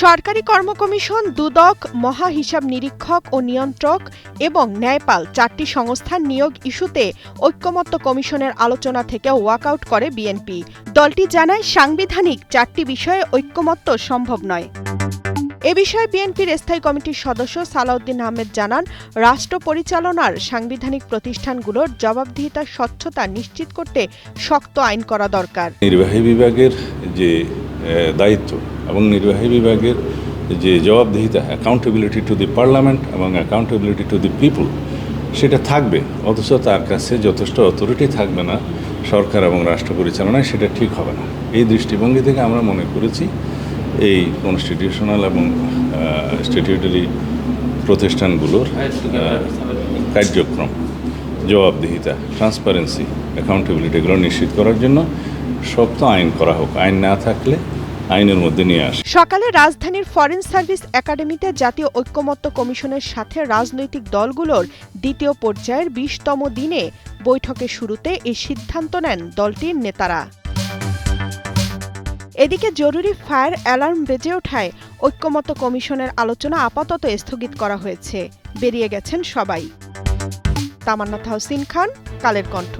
সরকারি কর্ম কমিশন, দুদক, মহা হিসাব নিরীক্ষক ও নিয়ন্ত্রক এবং ন্যায়পাল ৪টি সংস্থার নিয়োগ ইস্যুতে ঐক্যমত্য কমিশনের আলোচনা থেকে ওয়াকআউট করে বিএনপি। দলটি জানায়, সাংবিধানিক ৪টি বিষয়ে ঐক্যমত্য সম্ভব নয়। এ বিষয়ে বিএনপির স্থায়ী কমিটির সদস্য সালাউদ্দিন আহমেদ জানান, রাষ্ট্র পরিচালনার সাংবিধানিক প্রতিষ্ঠানগুলোর জবাবদিহিতা স্বচ্ছতা নিশ্চিত করতে শক্ত আইন করা দরকার। নির্বাহী বিভাগের যে দায়িত্ব এবং নির্বাহী বিভাগের যে জবাবদিহিতা, অ্যাকাউন্টেবিলিটি টু দি পার্লামেন্ট এবং অ্যাকাউন্টেবিলিটি টু দি পিপল, সেটা থাকবে, অথচ তার কাছে যথেষ্ট অথরিটি থাকবে না সরকার এবং রাষ্ট্র পরিচালনায়, সেটা ঠিক হবে না। এই দৃষ্টিভঙ্গি থেকে আমরা মনে করেছি এই কনস্টিটিউশনাল এবং স্ট্যাটিউটরি প্রতিষ্ঠানগুলোর কার্যক্রম, জবাবদিহিতা, ট্রান্সপারেন্সি, অ্যাকাউন্টেবিলিটি এগুলো নিশ্চিত করার জন্য শক্ত আইন করা হোক। আইন না থাকলে আইনের মধ্যে নিয়ে আসে। সকালে রাজধানীর ফরেন সার্ভিস একাডেমিতে জাতীয় ঐক্যমত্য কমিশনের সাথে রাজনৈতিক দলগুলোর দ্বিতীয় পর্যায়ের ২০তম দিনে বৈঠকের শুরুতে এই সিদ্ধান্ত নেন দলটির নেতারা। এদিকে জরুরি ফায়ার অ্যালার্ম বেজে ওঠায় ঐক্যমত্য কমিশনের আলোচনা আপাতত স্থগিত করা হয়েছে। বেরিয়ে গেছেন সবাই। তামান্না তাহসিন খান, কালের কণ্ঠ।